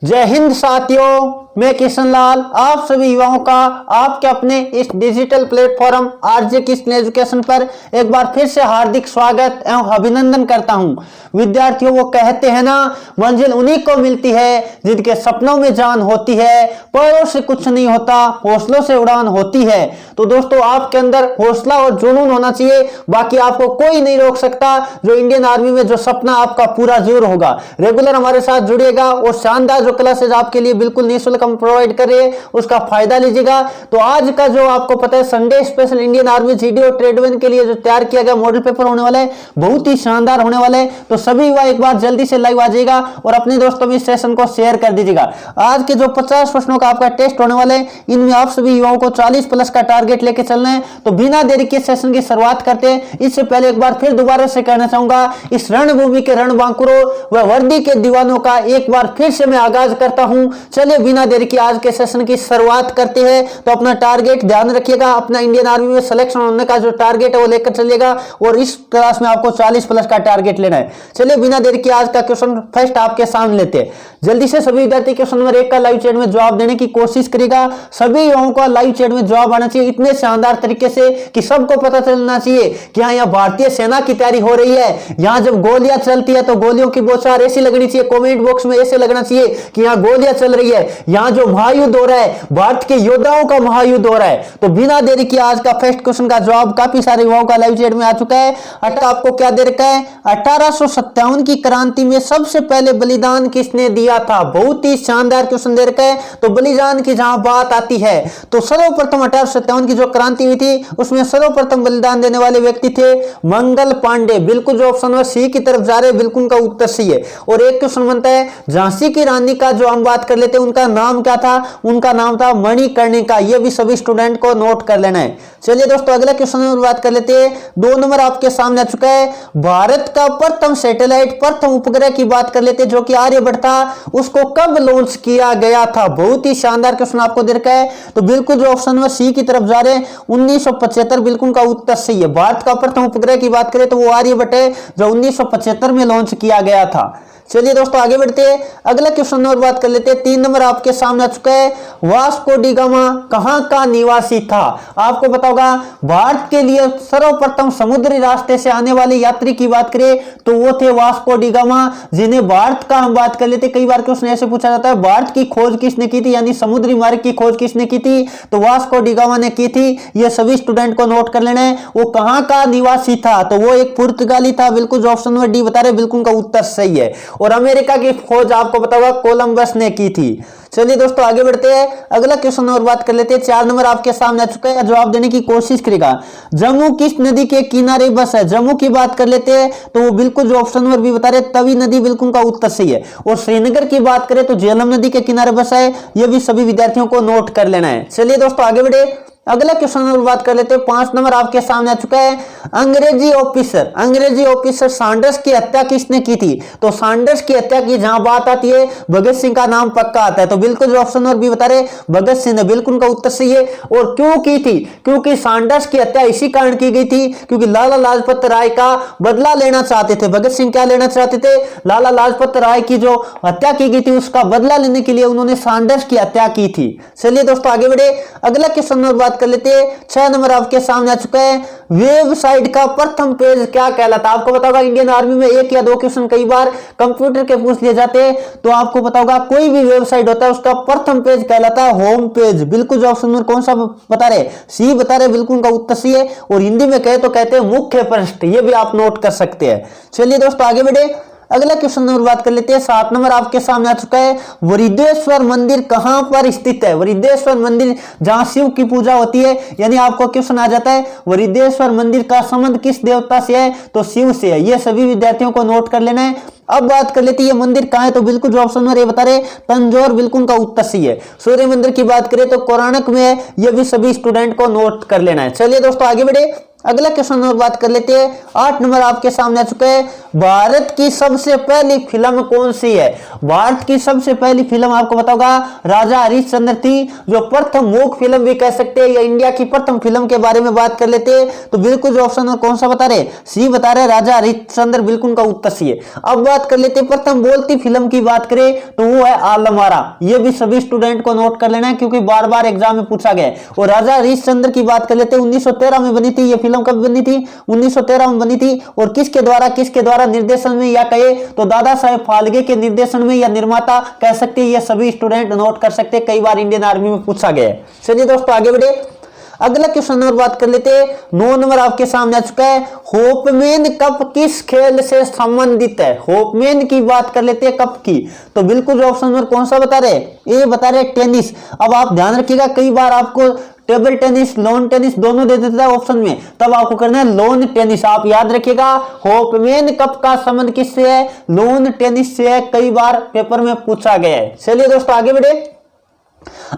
जय हिंद साथियों, मैं किशन लाल आप सभी युवाओं का आपके अपने इस digital platform RJ Kishan education पर एक बार फिर से हार्दिक स्वागत एवं अभिनंदन करता हूं। विद्यार्थियों, वो कहते हैं ना, मंजिल उन्हीं को मिलती है जिनके सपनों में जान होती है। पैरों से कुछ नहीं होता, हौसलों से उड़ान होती है। तो दोस्तों, आपके अंदर हौसला और जुनून होना चाहिए, बाकी आपको कोई नहीं रोक सकता। जो इंडियन आर्मी में जो सपना आपका पूरा जरूर होगा। रेगुलर हमारे साथ जुड़िएगा और शानदार जो क्लासेज आपके लिए बिल्कुल निःशुल्क हम प्रोवाइड कर रहे हैं, उसका फायदा लीजिएगा। तो आज का जो आपको पता है Sunday special Indian army GD और ट्रेड वन के लिए जो तैयार किया गया मॉडल पेपर होने वाला है, बहुत ही शानदार होने वाला है। तो सभी युवा एक बार जल्दी से लाइव आ जाइएगा और अपने दोस्तों में इस सेशन को शेयर कर दीजिएगा। आज के जो 50 प्रश्नों का आपका टेस्ट होने वाला है, इनमें आप सभी युवाओं को 40 प्लस का टारगेट लेके चलना है। तो बिना देरी के सेशन की शुरुआत करते हैं। इससे पहले एक बार फिर दोबारा से कहना चाहूंगा, इस रणभूमि के रणबांकुरों व वर्दी के दीवानों का एक बार फिर से मैं आगाज करता हूं। चलिए बिना देरी के आज के सेशन की शुरुआत करते हैं। तो अपना टारगेट ध्यान रखिएगा, अपना इंडियन आर्मी में सिलेक्शन होने का जो टारगेट है वो लेकर चलिएगा और इस क्लास में आपको 40 प्लस का टारगेट लेना है। चलिए बिना देरी के आज का क्वेश्चन फर्स्ट आपके सामने लेते हैं। जल्दी से सभी विद्यार्थी क्वेश्चन नंबर 1 का लाइव चैट में जवाब देने की कोशिश करेगा। सभी युवाओं का लाइव चैट में जवाब आना चाहिए इतने शानदार तरीके से कि सबको पता चलना चाहिए कि हाँ, यहाँ भारतीय सेना की तैयारी हो रही है। यहाँ जब गोलियां चलती है तो गोलियों की बौछार ऐसी लगनी चाहिए, कमेंट बॉक्स में ऐसे लगना चाहिए कि यहाँ गोलियां चल रही है। यहाँ जो महायुद्ध हो रहा है, भारत के योद्धाओं का महायुद्ध हो रहा है। तो बिना देरी के आज का फर्स्ट क्वेश्चन का जवाब काफी सारे युवाओं का लाइव चैट में आ चुका है। आपको क्या दे रखा है? 1857 की क्रांति में सबसे पहले बलिदान किसने दिया था? बहुत ही शानदार क्वेश्चन दे रखा है। तो बलिदान की जहां बात आती है तो सर्वप्रथम 1857 की जो क्रांति हुई थी उसमें सर्वप्रथम बलिदान देने वाले व्यक्ति थे मंगल पांडे। बिल्कुल जो ऑप्शन नंबर सी की तरफ जा रहे हैं, बिल्कुल का उत्तर सी है। और एक क्वेश्चन बनता है, झांसी की रानी का जो हम बात कर लेते हैं उनका नाम क्या था? उनका नाम था मणिकर्णिका। यह भी सभी स्टूडेंट को नोट कर लेना है। चलिए दोस्तों, अगला क्वेश्चन में बात कर लेते हैं। 2 नंबर आपके सामने आ चुका है। भारत का प्रथम सैटेलाइट, प्रथम उपग्रह की बात कर लेते हैं जो कि आर्यभट्ट था, उसको कब लॉन्च किया गया था? बहुत ही शानदार क्वेश्चन आपको दे रखा है। तो बिल्कुल जो ऑप्शन नंबर सी की तरफ जा रहे हैं, 1975 बिल्कुल का उत्तर सही है। भारत का प्रथम उपग्रह की बात करें तो वो आर्यभट्ट है जो 1975 में लॉन्च किया गया था। चलिए दोस्तों आगे बढ़ते हैं। अगला क्वेश्चन और बात कर लेते हैं। 3 नंबर आपके सामने आ चुका है। वास्को डी गामा कहां का निवासी था? आपको पता होगा, भारत के लिए सर्वप्रथम समुद्री रास्ते से आने वाले यात्री की बात करें तो वो थे वास्को डी गामा, जिन्हें भारत का हम बात कर लेते हैं। कई बार क्वेश्चन ऐसे पूछा जाता है, भारत की खोज किसने की थी, यानी समुद्री मार्ग की खोज किसने की थी? तो वास्को डी गामा ने की थी। ये सभी स्टूडेंट को नोट कर लेना है। वो कहां का निवासी था? तो वो एक पुर्तगाली था। बिल्कुल जो ऑप्शन नंबर डी बता रहे, बिल्कुल का उत्तर सही है। और अमेरिका की खोज आपको पता होगा कोलंबस ने की थी। चलिए दोस्तों आगे बढ़ते हैं। अगला क्वेश्चन और बात कर लेते हैं। 4 नंबर आपके सामने आ चुका है, जवाब देने की कोशिश करेगा। जम्मू किस नदी के किनारे बस है? जम्मू की बात कर लेते हैं तो वो बिल्कुल जो ऑप्शन नंबर बी बता रहे, तवी नदी, बिल्कुल का उत्तर सही है। और श्रीनगर की बात करें तो झेलम नदी के किनारे बस है। यह भी सभी विद्यार्थियों को नोट कर लेना है। चलिए दोस्तों आगे बढ़े। अगला क्वेश्चन और बात कर लेते हैं। 5 नंबर आपके सामने आ चुका है। अंग्रेजी ऑफिसर सैंडर्स की हत्या किसने की थी? तो सैंडर्स की हत्या की जहां बात आती है, भगत सिंह का नाम पक्का आता है। तो बिल्कुल जो ऑप्शन नंबर बी बता रहे, भगत सिंह ने, बिल्कुल का उत्तर सही है। और क्यों की थी? क्योंकि सैंडर्स की हत्या इसी कारण की गई थी क्योंकि लाला लाजपत राय का बदला लेना चाहते थे। भगत सिंह क्या लेना चाहते थे? लाला लाजपत राय की जो हत्या की गई थी उसका बदला लेने के लिए उन्होंने सैंडर्स की हत्या की थी। चलिए दोस्तों आगे बढ़े। अगला क्वेश्चन और बात कर लेते हैं। 6 नंबर आपके सामने आ चुका है। वेबसाइट का प्रथम पेज क्या कहलाता है? आपको पता होगा, इंडियन आर्मी में 1 या 2 क्वेश्चन कई बार कंप्यूटर के पूछ लिए जाते हैं। तो आपको पता होगा, कोई भी वेबसाइट होता है उसका प्रथम पेज कहलाता है होम पेज। बिल्कुल जो ऑप्शन नंबर कौन सा बता रहे, सी बता रहे, बिल्कुल का उत्तर सी है। और हिंदी में कहे तो कहते हैं मुख्य पृष्ठ। ये भी आप नोट कर सकते हैं। चलिए दोस्तों आगे बढ़े। अगला क्वेश्चन नंबर बात कर लेते हैं। 7 नंबर आपके सामने आ चुका है। वृद्धेश्वर मंदिर कहां पर स्थित है? वृद्धेश्वर मंदिर जहां शिव की पूजा होती है, यानी आपको क्वेश्चन आ जाता है वृद्धेश्वर मंदिर का संबंध किस देवता से है? तो शिव से है। ये सभी विद्यार्थियों को नोट कर लेना है। अब बात कर लेते हैं ये मंदिर कहां है? तो बिल्कुल जो ऑप्शन नंबर ये बता रहे, तंजौर, बिल्कुल का उत्तर सही है। सूर्य मंदिर की बात करें तो कोणार्क में है। ये भी सभी स्टूडेंट को नोट कर लेना है। चलिए दोस्तों आगे बढ़े। अगला क्वेश्चन और बात कर लेते हैं। 8 नंबर आपके सामने आ चुका है। भारत की सबसे पहली फिल्म कौन सी है? भारत की सबसे पहली फिल्म आपको पता होगा राजा हरिश्चंद्र थी, जो प्रथम मूक फिल्म भी कह सकते हैं, या इंडिया की प्रथम फिल्म के बारे में बात कर लेते हैं तो बिल्कुल जो ऑप्शन कौन सा बता रहे? सी बता रहे, राजा हरिश्चंद्र, बिल्कुल का उत्तर सी है। अब बात कर लेते हैं प्रथम बोलती फिल्म की बात करें तो वो है आलम आरा। ये भी सभी स्टूडेंट को नोट कर लेना है क्योंकि बार बार एग्जाम में पूछा गया है। और राजा हरिश्चंद्र की बात कर लेते हैं 1913 में बनी थी। ये फिल्म कब बनी थी? 1913 में बनी थी। और किसके द्वारा निर्देशन में, या कहे तो दादा साहेब फाल्के के निर्देशन में, या निर्माता कह सकते हैं। ये सभी स्टूडेंट नोट कर सकते हैं, कई बार इंडियन आर्मी में पूछा गया है। चलिए दोस्तों आगे बढ़े, अगला क्वेश्चन और बात कर लेते हैं। 9 नंबर आपके सामने आ चुका है। होपमैन कप किस खेल से संबंधित है? होपमैन की बात कर लेते हैं कप की, तो बिल्कुल ऑप्शन नंबर कौन सा बता रहे? ए बता रहे टेनिस। अब आप ध्यान रखिएगा, कई बार आपको टेबल टेनिस, लॉन टेनिस दोनों दे देता है ऑप्शन में, तब आपको करना है लॉन टेनिस। आप याद रखिएगा, होपमैन कप का संबंध किससे है? लॉन टेनिस से है, कई बार पेपर में पूछा गया है। चलिए दोस्तों आगे बढ़े,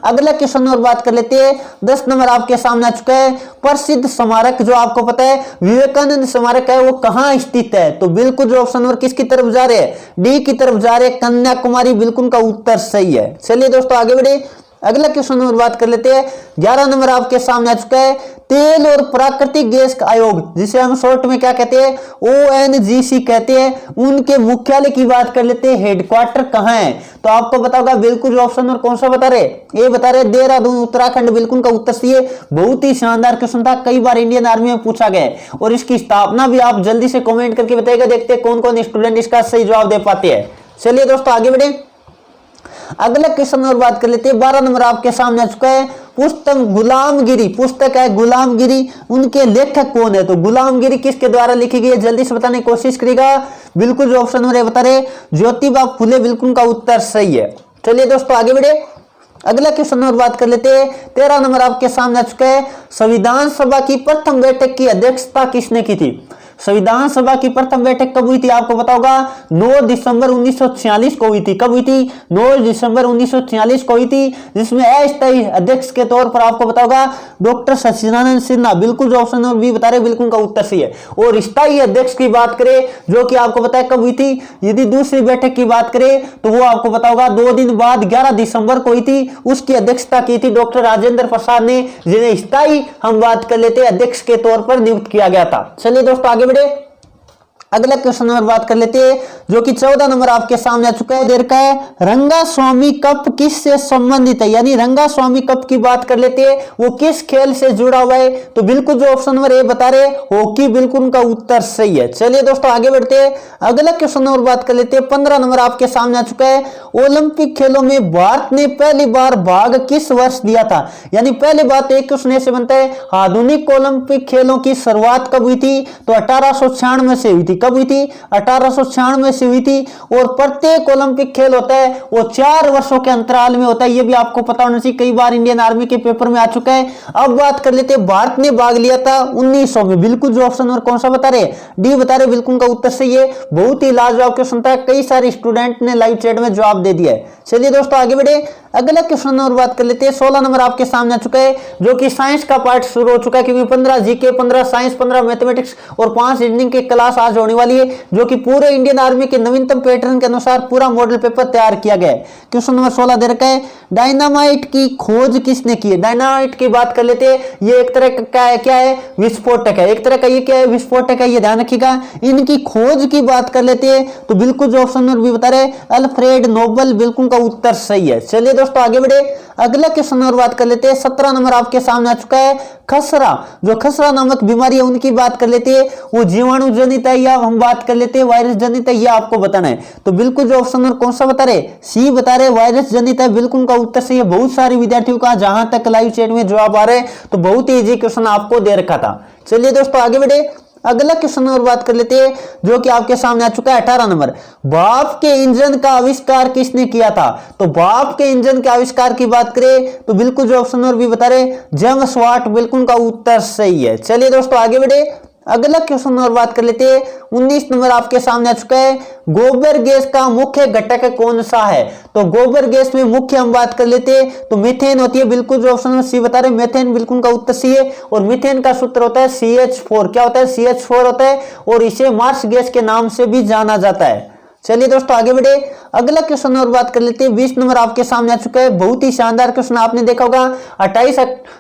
अगला क्वेश्चन और बात कर लेते हैं। 10 नंबर आपके सामने आ चुका है। प्रसिद्ध स्मारक जो आपको पता है विवेकानंद स्मारक है, वो कहां स्थित है? तो बिल्कुल जो ऑप्शन नंबर किसकी तरफ जा रहे हैं? डी की तरफ जा रहे हैं, कन्याकुमारी, बिल्कुल का उत्तर सही है। चलिए दोस्तों आगे बढ़े, अगला क्वेश्चन और बात कर लेते हैं। 11 नंबर आपके सामने आ चुका है। तेल और प्राकृतिक गैस आयोग, जिसे हम शॉर्ट में क्या कहते हैं? ONGC कहते हैं, उनके मुख्यालय की बात कर लेते हैं। हेडक्वार्टर कहां है? तो आपको बताओगा बिल्कुल ऑप्शन और कौन सा बता रहे? ये बता रहे देहरादून, उत्तराखंड, बिल्कुल का उत्तर सही है। बहुत ही शानदार क्वेश्चन था, कई बार इंडियन आर्मी में पूछा गया है। और इसकी स्थापना भी आप जल्दी से कमेंट करके बताइएगा, देखते हैं कौन कौन स्टूडेंट इसका सही जवाब दे पाते हैं। चलिए दोस्तों आगे बढ़े, अगला क्वेश्चन और बात कर लेते हैं। 12 नंबर आपके सामने आ चुका है। पुस्तक गुलामगिरी, पुस्तक है गुलामगिरी, उनके लेखक कौन है? तो गुलामगिरी किसके द्वारा लिखी गई है? जल्दी से बताने की कोशिश करिएगा। बिल्कुल जो ऑप्शन नंबर बता रहे ज्योतिबा फुले, बिल्कुल का उत्तर सही है। चलिए दोस्तों आगे बढ़े, अगला क्वेश्चन और बात कर लेते हैं। 13 नंबर आपके सामने आ चुका है। संविधान सभा की प्रथम बैठक की अध्यक्षता किसने की थी? संविधान सभा की प्रथम बैठक कब हुई थी? आपको पता होगा 9 दिसंबर 1946 को हुई थी। कब हुई थी? 9 दिसंबर 1946 को हुई थी, जिसमें अस्थायी अध्यक्ष के तौर पर आपको पता होगा डॉक्टर सचिदानंद सिन्हा, बिल्कुल जो ऑप्शन नंबर बी बता रहे बिल्कुल का उत्तर सही है। और स्थायी अध्यक्ष की बात करें जो कि आपको पता है कब हुई थी, यदि दूसरी बैठक की बात करें तो वो आपको पता होगा 2 दिन बाद 11 दिसंबर को हुई थी। उसकी अध्यक्षता की थी डॉक्टर राजेंद्र प्रसाद ने, जिन्हें स्थायी हम बात कर लेते अध्यक्ष के तौर पर नियुक्त किया गया था। चलिए दोस्तों आगे बढ़े, अगला क्वेश्चन नंबर बात कर लेते हैं जो कि 14 नंबर आपके सामने आ चुका है। देर का है, रंगास्वामी कप किससे संबंधित है? यानी रंगास्वामी कप की बात कर लेते हैं, वो किस खेल से जुड़ा हुआ है? तो बिल्कुल जो ऑप्शन नंबर ए बता रहे हॉकी, बिल्कुल उनका उत्तर सही है। चलिए दोस्तों आगे बढ़ते हैं, अगला क्वेश्चन नंबर बात कर लेते हैं। 15 नंबर आपके सामने आ चुका है। ओलंपिक खेलों में भारत ने पहली बार भाग किस वर्ष लिया था? यानी पहली बात एक क्वेश्चन ऐसे बनता है, आधुनिक ओलंपिक खेलों की शुरुआत कब हुई थी? तो 1896 से हुई थी। कब हुई थी? 1896 से हुई थी। और प्रत्येक ओलंपिक खेल होता है वो 4 वर्षों के अंतराल में होता है, ये भी आपको पता होना चाहिए, कई बार इंडियन आर्मी के पेपर में आ चुका है। अब बात कर लेते हैं, भारत ने भाग लिया था 1900 में, बिल्कुल जो ऑप्शन और कौन सा बता रहे? डी बता रहे, बिल्कुल का उत्तर सही है। बहुत ही लाजवाब क्वेश्चन था, कई सारे स्टूडेंट ने लाइव चैट में जवाब दे दिया है। चलिए दोस्तों आगे बढ़े, अगला क्वेश्चन और बात कर लेते हैं। 16 नंबर आपके सामने आ चुका है जो कि साइंस का पार्ट शुरू हो चुका है, क्योंकि 15 जीके, 15 साइंस, 15 मैथमेटिक्स और 5 रीजनिंग की क्लास आज होने वाली है, जो कि पूरे इंडियन आर्मी के नवीनतम पैटर्न के अनुसार पूरा मॉडल पेपर तैयार किया गया है। क्वेश्चन नंबर 16 दे रखा है, डायनामाइट की खोज किसने की है? डायनामाइट की बात कर लेते हैं, ये एक तरह का क्या है? विस्फोटक है। एक तरह का ये क्या है? विस्फोटक है, ये ध्यान रखिएगा। इनकी खोज की बात कर लेते हैं तो बिल्कुल जो ऑप्शन नंबर बी बता रहे अल्फ्रेड नोबल, बिल्कुल का उत्तर सही है। चलिए दोस्तों आगे बढ़े, अगला क्वेश्चन और बात कर लेते हैं। 17 नंबर आपके सामने आ चुका है। खसरा, जो खसरा नामक बीमारी है उनकी बात कर लेते हैं, वो जीवाणु जनित है या हम बात कर लेते हैं वायरस जनित है, ये आपको बताना है। तो बिल्कुल जो ऑप्शन नंबर कौन सा बता रहे? सी बता रहे, वायरस जनित है, बिल्कुल का उत्तर सही है। बहुत सारे विद्यार्थियों का जहां तक लाइव चैट में जवाब आ रहे हैं, तो बहुत ही इजी क्वेश्चन आपको दे रखा था। चलिए दोस्तों आगे बढ़े, अगला क्वेश्चन और बात कर लेते हैं जो कि आपके सामने आ चुका है। 18 नंबर, भाप के इंजन का आविष्कार किसने किया था? तो भाप के इंजन के आविष्कार की बात करें तो बिल्कुल जो ऑप्शन और भी बता रहे जेम्स वाट, बिल्कुल का उत्तर सही है। चलिए दोस्तों आगे बढ़े, अगला क्वेश्चन और बात कर लेते हैं। 19 नंबर आपके सामने आ चुका है। गोबर गैस का मुख्य घटक कौन सा है? तो गोबर गैस में मुख्य हम बात कर लेते हैं तो मीथेन होती है, बिल्कुल जो ऑप्शन में सी बता रहे मीथेन बिल्कुल का उत्तर सी है। और मीथेन का सूत्र होता है CH4। क्या होता है? CH4 होता है और इसे मार्स गैस के नाम से भी जाना जाता है। चलिए दोस्तों आगे बढ़े। अगला क्वेश्चन और बात कर लेते हैं। 20 नंबर आपके सामने आ चुका है। बहुत ही शानदार क्वेश्चन आपने देखा होगा। 28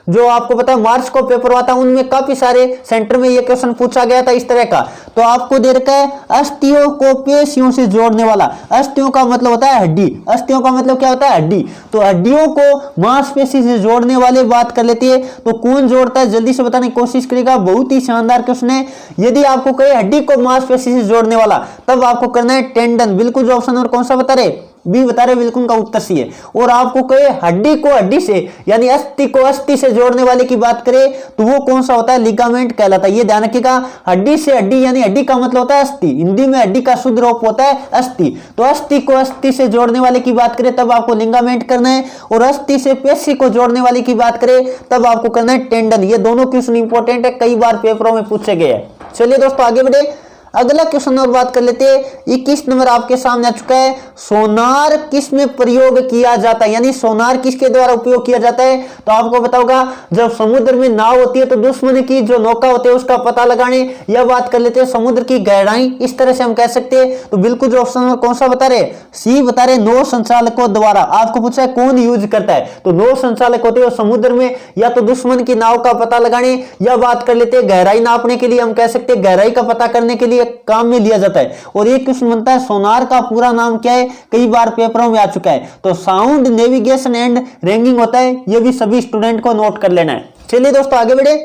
जो आपको पता है मार्च को पेपर हुआ था, उनमें काफी सारे सेंटर में ये क्वेश्चन पूछा गया था इस तरह का। तो आपको दे रखा है अस्थियों को पेशियों से जोड़ने वाला। अस्थियों का मतलब होता है हड्डी। अस्थियों का मतलब क्या होता है? हड्डी। तो हड्डियों को मांसपेशी से जोड़ने वाले बात कर लेती है तो कौन जोड़ता है? जल्दी से बताने की कोशिश करेगा। बहुत ही शानदार क्वेश्चन है। यदि आपको कहे हड्डी को मांसपेशी से जोड़ने वाला, तब आपको करना है टेंडन। बिल्कुल जो ऑप्शन और कौन सा बता रहे? बी बता रहे, बिल्कुल का उत्तर सी है। और आपको कहे हड्डी को हड्डी से यानी अस्थि को अस्थि से जोड़ने वाले की बात करें तो वो कौन सा होता है? लिगामेंट कहलाता है। ये ध्यान रखिएगा। हड्डी से हड्डी यानी हड्डी का मतलब होता है अस्थि। हिंदी में हड्डी का शुद्ध रूप होता है अस्थि। तो अस्थि को अस्थि से जोड़ने वाले की बात करें तब आपको लिगामेंट करना है। और अस्थि से पेशी को जोड़ने वाले की बात करें तब आपको करना है टेंडन। ये दोनों क्वेश्चन इंपॉर्टेंट है, कई बार पेपरों में पूछे गए हैं। चलिए दोस्तों आगे बढ़े। अगला क्वेश्चन और बात कर लेते हैं। 21 नंबर आपके सामने आ चुका है। सोनार किस में प्रयोग किया जाता है? यानी सोनार किसके द्वारा उपयोग किया जाता है? तो आपको पता होगा जब समुद्र में नाव होती है तो दुश्मन की जो नौका होती है उसका पता लगाने यह बात कर लेते हैं। समुद्र की गहराई इस तरह से हम कह सकते हैं। तो बिल्कुल जो ऑप्शन में कौन सा बता रहे? सी बता रहे, नौ संचालकों द्वारा। आपको पूछा है कौन यूज करता है? तो नौ संचालक होते हैं समुद्र में या तो दुश्मन की नाव का पता लगाने या बात कर लेते हैं गहराई नापने के लिए। हम कह सकते हैं गहराई का पता करने के लिए काम में लिया जाता है। और एक क्वेश्चन बनता है सोनार का पूरा नाम क्या है? कई बार पेपरों में आ चुका है। तो साउंड नेविगेशन एंड रैंकिंग होता है। ये भी सभी स्टूडेंट को नोट कर लेना है। चलिए दोस्तों आगे बढ़े।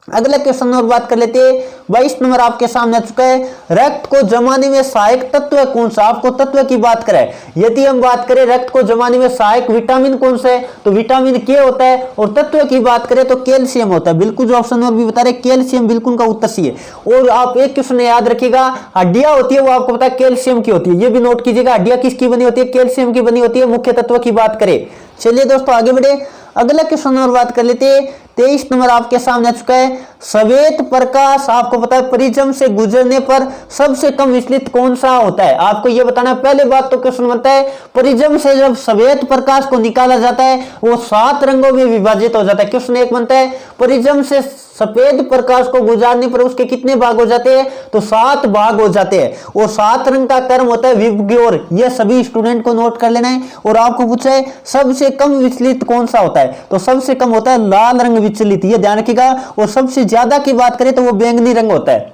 अगला क्वेश्चन और बात कर लेते हैं। 22 नंबर आपके सामने आ चुका है। रक्त को जमाने में सहायक तत्व कौन सा? आपको तत्व की बात करें, यदि हम बात करें रक्त को जमाने में सहायक विटामिन कौन सा है तो विटामिन के होता है। और तत्व की बात करें तो कैल्शियम होता है। बिल्कुल जो ऑप्शन और भी बता रहे कैल्शियम, बिल्कुल का उत्तर सी है। और आप एक क्वेश्चन याद रखिएगा, हड्डियां होती है वो आपको पता है कैल्शियम की होती है। ये भी नोट कीजिएगा, हड्डियां किसकी बनी होती है? कैल्शियम की बनी होती है। मुख्य तत्व की बात करें। चलिए दोस्तों आगे बढ़े। अगला क्वेश्चन और बात कर लेते हैं। 23 नंबर आपके सामने आ चुका है। श्वेत प्रकाश आपको पता है प्रिज्म से गुजरने पर सबसे कम विचलित कौन सा होता है? आपको यह बताना है। पहले बात तो क्वेश्चन बनता है प्रिज्म से जब श्वेत प्रकाश को निकाला जाता है वो 7 रंगों में विभाजित हो जाता है। क्वेश्चन एक बनता है प्रिज्म से सफेद प्रकाश को गुजारने पर उसके कितने भाग हो जाते हैं? तो 7 भाग हो जाते हैं। और 7 रंग का क्रम होता है विबग्योर। यह सभी स्टूडेंट को नोट कर लेना है। और आपको पूछा है सबसे कम विचलित कौन सा होता है? तो सबसे कम होता है लाल रंग विचलित। यह ध्यान रखिएगा। और सबसे ज्यादा की बात करें तो वो बैंगनी रंग होता है।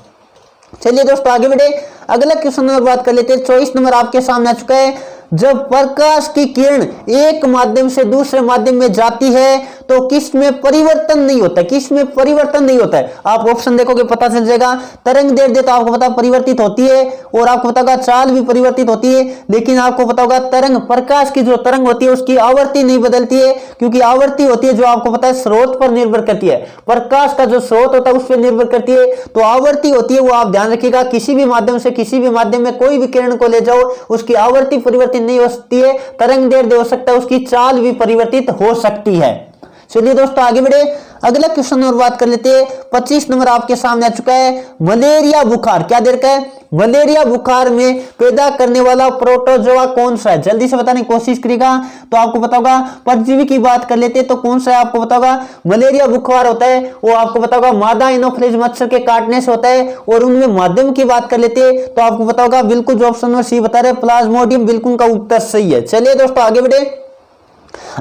चलिए दोस्तों आगे बढ़े। अगला क्वेश्चन और बात कर लेते हैं। 24 नंबर आपके सामने आ चुका है। जब प्रकाश की किरण एक माध्यम से दूसरे माध्यम में जाती है तो किस में परिवर्तन नहीं होता है? किस में परिवर्तन नहीं होता है? आप ऑप्शन देखोगे पता चल जाएगा। तरंग दैर्ध्य तो आपको पता परिवर्तित होती है और आपको पता होगा चाल भी परिवर्तित होती है। लेकिन आपको पता होगा तरंग, प्रकाश की जो तरंग होती है उसकी आवृत्ति नहीं बदलती है, क्योंकि आवृत्ति होती है जो आपको पता है स्रोत पर निर्भर करती है। प्रकाश का जो स्रोत होता है उस पर निर्भर करती है। तो आवृत्ति होती है वो आप ध्यान रखिएगा। किसी भी माध्यम से किसी भी माध्यम में कोई भी किरण को ले जाओ उसकी आवृत्ति परिवर्तित नहीं हो सकती है। तरंग दैर्ध्य हो सकता है, उसकी चाल भी परिवर्तित हो सकती है। चलिए दोस्तों आगे बढ़े। अगला क्वेश्चन और बात कर लेते हैं। 25 नंबर आपके सामने आ चुका है। मलेरिया बुखार क्या दे रखा है? मलेरिया बुखार में पैदा करने वाला प्रोटोजोआ कौन सा है? जल्दी से बताने की कोशिश करिएगा। तो आपको पता होगा परजीवी की बात कर लेते हैं तो कौन सा है? आपको पता होगा मलेरिया बुखार होता है वो आपको पता होगा मादा एनोफ्लिज मच्छर के काटने से होता है। और उनमें माध्यम की बात कर लेते हैं तो आपको पता होगा बिल्कुल जो ऑप्शन में सी बता रहे प्लाज्मोडियम, बिल्कुल का उत्तर सही है। चलिए दोस्तों आगे बढ़े।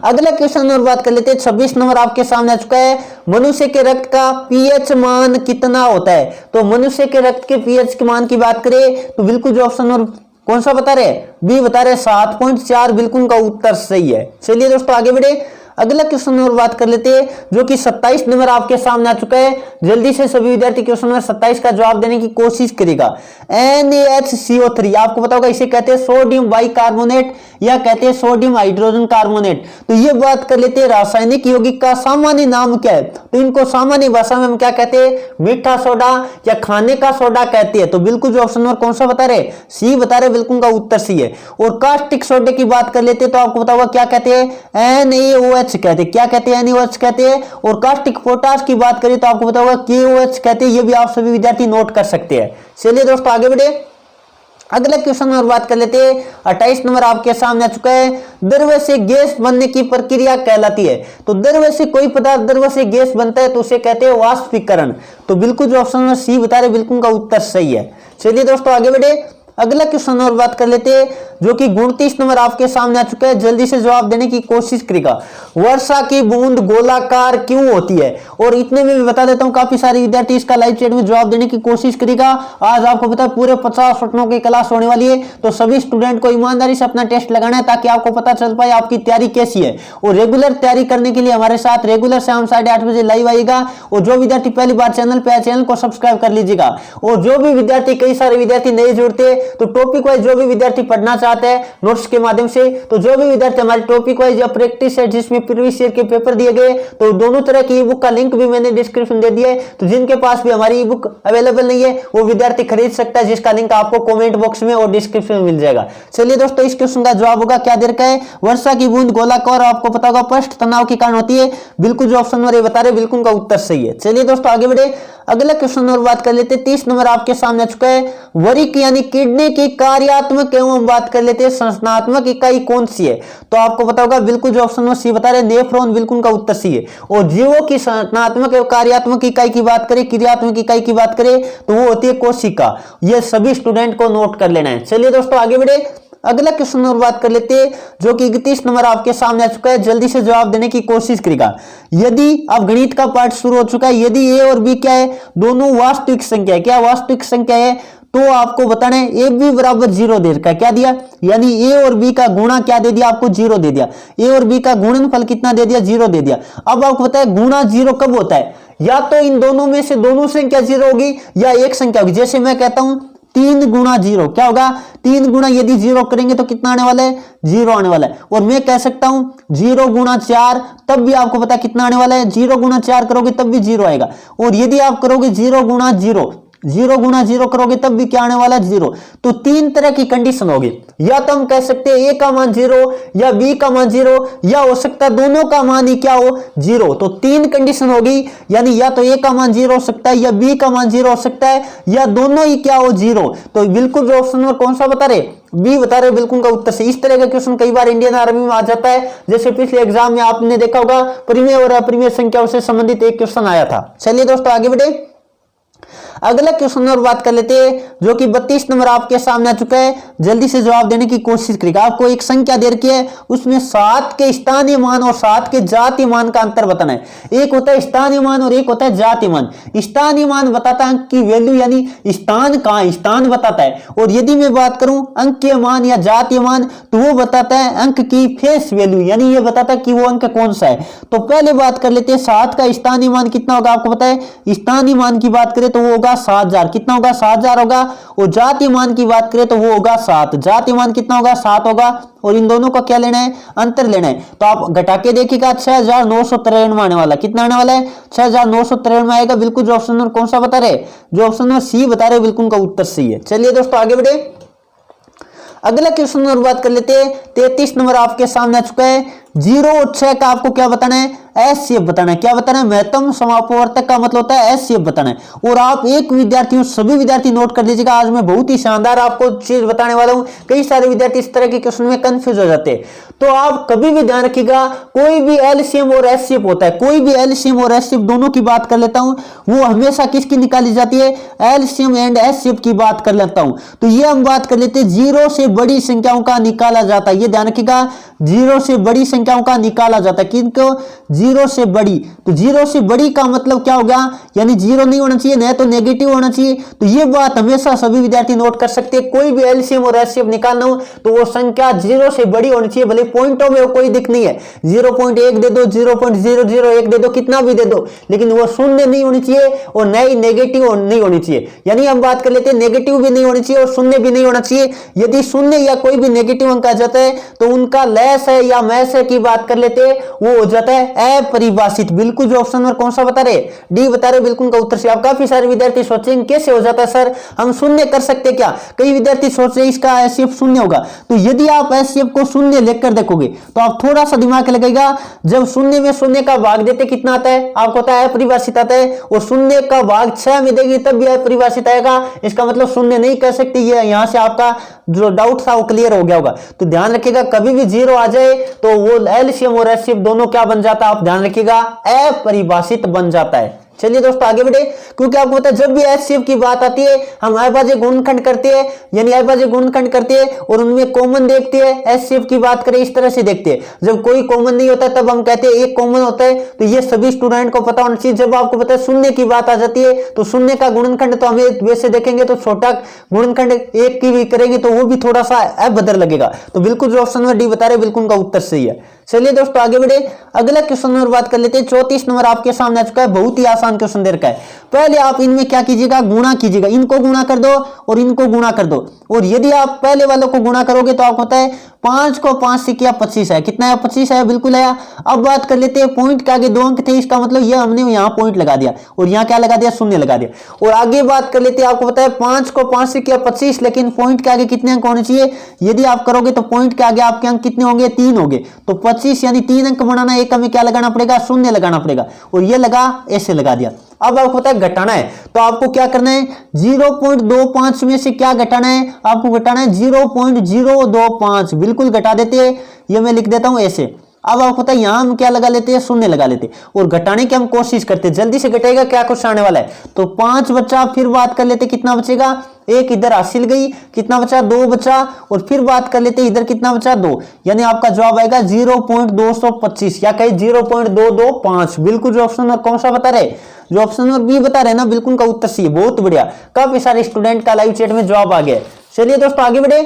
अगला क्वेश्चन और बात कर लेते हैं। 26 नंबर आपके सामने आ चुका है। मनुष्य के रक्त का पीएच मान कितना होता है? तो मनुष्य के रक्त के पीएच के मान की बात करें तो बिल्कुल जो ऑप्शन और कौन सा बता रहे? बी बता रहे 7.4, बिल्कुल का उत्तर सही है। चलिए दोस्तों आगे बढ़े। अगला क्वेश्चन और बात कर लेते हैं जो कि 27 नंबर आपके सामने आ चुका है। जल्दी से सभी विद्यार्थी क्वेश्चन नंबर 27 का जवाब देने की कोशिश करेगा। NaHCO3 आपको पता होगा इसे कहते हैं सोडियम बाइकार्बोनेट या कहते हैं सोडियम हाइड्रोजन कार्बोनेट। तो ये बात कर लेते हैं रासायनिक यौगिक का सामान्य नाम क्या है? तो इनको सामान्य भाषा में हम क्या कहते हैं? मीठा सोडा या खाने का सोडा कहते हैं। तो बिल्कुल जो ऑप्शन नंबर कौन सा बता रहे? सी बता रहे, बिल्कुल का उत्तर सी है। और कास्टिक सोडे की बात कर लेते हैं तो आपको पता होगा क्या कहते हैं? NaOH NaOH कहते हैं। क्या कहते हैं? NaOH कहते हैं। और कास्टिक पोटाश की बात करें तो आपको पता होगा KOH कहते हैं। ये भी आप सभी विद्यार्थी नोट कर सकते हैं। चलिए दोस्तों आगे बढ़े, अगले क्वेश्चन में बात कर लेते हैं। 28 नंबर आपके सामने आ चुका है। द्रव्य से गैस बनने की प्रक्रिया कहलाती है। तो द्रव्य से कोई पदार्थ द्रव्य से गैस बनता है तो उसे कहते हैं वाष्पीकरण। तो बिल्कुल जो ऑप्शन में सी बता रहे बिल्कुल का उत्तर सही है। चलिए दोस्तों आगे बढ़े, अगला क्वेश्चन और बात कर लेते हैं जो कि 29 नंबर आपके सामने आ चुका है। जल्दी से जवाब देने की कोशिश करेगा। वर्षा की बूंद गोलाकार क्यों होती है? और इतने में भी बता देता हूं, काफी सारे विद्यार्थी इसका लाइव चैट में जवाब देने की कोशिश करेगा। आज आपको पता है पूरे 50 प्रश्नों की क्लास होने वाली है, तो सभी स्टूडेंट को ईमानदारी से अपना टेस्ट लगाना है ताकि आपको पता चल पाए आपकी तैयारी कैसी है। और रेगुलर तैयारी करने के लिए हमारे साथ रेगुलर शाम 8:30 बजे लाइव आएगा। और जो विद्यार्थी पहली बार चैनल पे आए, चैनल को सब्सक्राइब कर लीजिएगा। और जो भी विद्यार्थी, कई सारे विद्यार्थी नए जुड़ते, तो टॉपिक वाइज जो भी विद्यार्थी पढ़ना चाहते हैं नोट्स के माध्यम से, तो जो भी विद्यार्थी हमारे टॉपिक वाइज या प्रैक्टिस है जिसमें प्रीवियस ईयर के पेपर दिए गए, तो दोनों तरह की ई बुक का लिंक भी मैंने डिस्क्रिप्शन दे दिया है। तो जिनके पास भी हमारी ई बुक अवेलेबल नहीं है वो विद्यार्थी खरीद सकता है, जिसका लिंक आपको कमेंट बॉक्स में और डिस्क्रिप्शन में मिल जाएगा। चलिए दोस्तों, इस क्वेश्चन का जवाब होगा क्या दे रखा है? वर्षा की बूंद गोलाकार, आपको पता होगा पृष्ठ तनाव के कारण होती है। बिल्कुल जो ऑप्शन नंबर बता रहे बिल्कुल का उत्तर सही है। चलिए दोस्तों आगे बढ़े, अगला क्वेश्चन और बात कर लेते हैं। 30 नंबर आपके सामने आ चुका है। वरिक यानी किडनी की कार्यात्मक एवं बात कर लेते हैं संरचनात्मक इकाई कौन सी है? तो आपको पता होगा बिल्कुल जो ऑप्शन में सी बता रहे नेफ्रॉन, बिल्कुल का उत्तर सी है। और जीवों की संरचनात्मक एवं कार्यात्मक इकाई की बात करें, क्रियात्मक इकाई की बात करें तो वो होती है कोशिका। ये सभी स्टूडेंट को नोट कर लेना है। चलिए दोस्तों आगे बढ़े, अगला क्वेश्चन और बात कर लेते हैं जो कि 31 नंबर आपके सामने आ चुका है। जल्दी से जवाब देने की कोशिश करेगा। यदि अब गणित का पार्ट शुरू हो चुका है, यदि ए और बी क्या है? दोनों वास्तविक संख्या है। क्या वास्तविक संख्या है? तो आपको बताना है ए बी बराबर 0 दे रखा है। क्या दिया? यानी ए और बी का गुणा क्या दे दिया आपको? 0 दे दिया। ए और बी का गुणनफल कितना दे दिया? 0 दे दिया। अब आपको पता है गुणा 0 कब होता है? या तो इन दोनों में से दोनों संख्या 0 होगी या एक संख्या होगी। जैसे मैं कहता हूं 3 गुणा 0 क्या होगा? 3 गुणा यदि 0 करेंगे तो कितना आने वाला है? 0 आने वाला है। और मैं कह सकता हूं 0 गुणा 4, तब भी आपको पता कितना आने वाला है? 0 गुणा 4 करोगे तब भी 0 आएगा। और यदि आप करोगे 0 गुणा 0, 0 गुणा 0 करोगे तब भी क्या आने वाला है? 0। तो 3 तरह की कंडीशन होगी। या तो हम कह सकते हैं ए का मान 0 या बी का मान 0, या हो सकता है दोनों का मान ही क्या हो? 0। तो 3 कंडीशन होगी, यानी या तो ए का मान 0 हो सकता है, या बी का मान 0 हो सकता है, या दोनों ही क्या हो? 0। तो बिल्कुल जो ऑप्शन नंबर कौन सा बता रहे? बी बता रहे बिल्कुल का उत्तर से। इस तरह का क्वेश्चन कई बार इंडियन आर्मी में आ जाता है। जैसे पिछले एग्जाम में आपने देखा होगा परिमेय और अप्रिमेय संख्याओं से संबंधित एक क्वेश्चन आया था। चलिए दोस्तों आगे बढ़े, अगला क्वेश्चन और बात कर लेते हैं जो कि 32 नंबर आपके सामने आ चुका है। जल्दी से जवाब देने की कोशिश करेगा। आपको एक संख्या दे रखी है, उसमें 7 के स्थानीय मान और 7 के जातीय मान का अंतर बताना है। एक होता है स्थानीय मान और एक होता है जातीय मान। स्थानीय मान बताता है अंक की वैल्यू, यानी स्थान कहां, स्थान बताता है। और यदि मैं बात करूं अंक के मान या जातीय मान, तो वो बताता है अंक की फेस वैल्यू, यानी ये बताता है कि वो अंक कौन सा है। तो पहले बात कर लेते हैं 7 का स्थानीय मान कितना होगा? आपको पता है स्थानीय मान की बात करें तो वो होगा 7000। कितना होगा? 7000 होगा। और जातीय मान की बात करें तो वो होगा 7। जातीय मान कितना होगा? 7 होगा। और इन दोनों का क्या लेना है? अंतर लेना है। तो आप घटा के देखिएगा 6993 आने वाला। कितना आने वाला है? 6993 में आएगा। बिल्कुल जो ऑप्शन नंबर कौन सा बता रहे? जो ऑप्शन नंबर सी बता रहे बिल्कुल का उत्तर सही है। चलिए दोस्तों आगे बढ़े, अगला क्वेश्चन नंबर बात कर लेते हैं। 33 नंबर आपके सामने आ चुका है। 0 और 6 का आपको क्या बताना है? एस शेप बताना है। क्या बताना है? महत्तम समापवर्तक का मतलब होता है एस शेप बताना है। और आप एक विद्यार्थियों सभी विद्यार्थी नोट कर लीजिएगा, आज मैं बहुत ही शानदार आपको चीज बताने वाला हूं। कई सारे विद्यार्थी इस तरह के क्वेश्चन में कंफ्यूज हो जाते हैं, तो आप कभी भी ध्यान रखिएगा कोई भी एलसीएम और एस शेप होता है, कोई भी एलसीएम और एस शेप दोनों की बात कर लेता हूं, वो हमेशा किसकी निकाली जाती है? एलसीएम एंड एस शेप की बात कर लेता हूं। तो ये हम बात कर लेते हैं 0 से बड़ी संख्याओं का निकाला जाता है। ये ध्यान रखिएगा 0 से बड़ी संख्याओं का निकाला जाता है। किनको? 0 से बड़ी। तो 0 से बड़ी का मतलब क्या हो गया? यानी 0 नहीं होना चाहिए, न तो नेगेटिव होना चाहिए। तो ये बात हमेशा सभी विद्यार्थी नोट कर सकते हैं। कोई भी एलसीएम और एचसीएफ निकालना हो तो वो संख्या 0 से बड़ी होनी चाहिए। भले पॉइंटों में कोई दिक्कत नहीं है, 0.1 दे दो, 0.001 दे दो, कितना भी दे दो, लेकिन वो शून्य नहीं होनी चाहिए और न ही नेगेटिव नहीं होनी चाहिए। यानी हम बात कर लेते हैं नेगेटिव भी नहीं होनी चाहिए और शून्य भी नहीं होना चाहिए। यदि शून्य या कोई भी नेगेटिव अंक आ जाता है तो उनका लेस है या मैस है की बात कर लेते हैं वो हो जाता है अपरिभाषित। बिल्कुल जो ऑप्शन नंबर कौन सा बता रहे, डी बता रहे, बिल्कुल का उत्तर से। आप काफी सारे विद्यार्थी सोचेंगे कैसे हो जाता है सर, हम शून्य कर सकते क्या? कई विद्यार्थी सोच रहे इसका एचसीएफ शून्य होगा। तो यदि आप एचसीएफ को शून्य लेकर देखोगे तो आप थोड़ा सा दिमाग लगेगा, जब शून्य में शून्य का भाग देते कितना आता है, आपको पता है अपरिभाषित आता है, और शून्य का भाग 6 में देंगे तब भी अपरिभाषित आएगा। इसका मतलब शून्य नहीं कर सकते। ये यहां से आपका जो डाउट था वो क्लियर हो गया होगा। तो ध्यान रखिएगा कभी भी 0 आ जाए तो वो एलसीएम और एचसीएफ दोनों क्या बन जाता है, आप ध्यान रखिएगा अपरिभाषित बन जाता है। चलिए दोस्तों आगे बढ़े, क्योंकि आपको पता है जब भी एचसीएफ की बात आती है हम अविभाज्य गुणनखंड करते हैं, यानी अविभाज्य गुणनखंड करते हैं और उनमें कॉमन देखते हैं। एचसीएफ की बात करें इस तरह से देखते हैं, जब कोई कॉमन नहीं होता तब हम कहते हैं एक कॉमन होता है। तो ये सभी स्टूडेंट को पता होना चाहिए। जब आपको पता है शून्य की बात आ जाती है तो शून्य का गुणनखंड तो हमें वैसे देखेंगे तो छोटा गुणनखंड एक की भी करेंगे तो वो भी थोड़ा सा अभद्र लगेगा। तो बिल्कुल जो ऑप्शन नंबर डी बता रहे बिल्कुल का उत्तर सही है। चलिए दोस्तों आगे बढ़े, अगला क्वेश्चन नंबर बात कर लेते हैं। 34 नंबर आपके सामने आ चुका है, बहुत ही आसान क्वेश्चन दे रखा है। पहले आप इनमें क्या कीजिएगा, गुणा कीजिएगा, इनको गुणा कर दो और इनको गुणा कर दो। और यदि आप पहले वालों को गुणा करोगे तो आपको पता है 5 को 5 से किया 25 है, कितना है 25 है, बिल्कुल है। अब बात कर लेते हैं पॉइंट के आगे 2 अंक थे, इसका मतलब ये हमने यहाँ पॉइंट लगा दिया और यहाँ क्या लगा दिया, शून्य लगा दिया। और आगे बात कर लेते हैं, आपको पता है 5 को 5 से किया 25, लेकिन पॉइंट के आगे कितने अंक होने चाहिए, यदि आप करोगे तो पॉइंट के आगे आपके अंक कितने होंगे, 3 होंगे। तो 25 यानी 3 अंक बनाना, एक हमें क्या लगाना पड़ेगा, शून्य लगाना पड़ेगा। और ये लगा, ऐसे लगा दिया। अब आपको पता है घटाना है तो आपको क्या करना है, 0.25 में से क्या घटाना है, आपको घटाना है 0.025, बिल्कुल घटा देते हैं। ये मैं लिख देता हूं ऐसे। अब आपको पता है यहां हम क्या लगा लेते हैं, शून्य लगा लेते हैं और घटाने की हम कोशिश करते हैं, जल्दी से घटेगा क्या कुछ आने वाला है। तो 5 बचा, फिर बात कर लेते कितना बचेगा, एक इधर हासिल गई, कितना बचा, 2 बचा। और फिर बात कर लेते इधर कितना बचा, 2, यानी आपका जवाब आएगा 0.225 या कहीं 0.225। बिल्कुल जो ऑप्शन कौन सा बता रहे, जो ऑप्शन नंबर बी बता रहे ना, बिल्कुल का उत्तर सी है। बहुत बढ़िया, काफी सारे स्टूडेंट का लाइव चैट में जवाब आ गया। चलिए दोस्तों आगे बढ़े,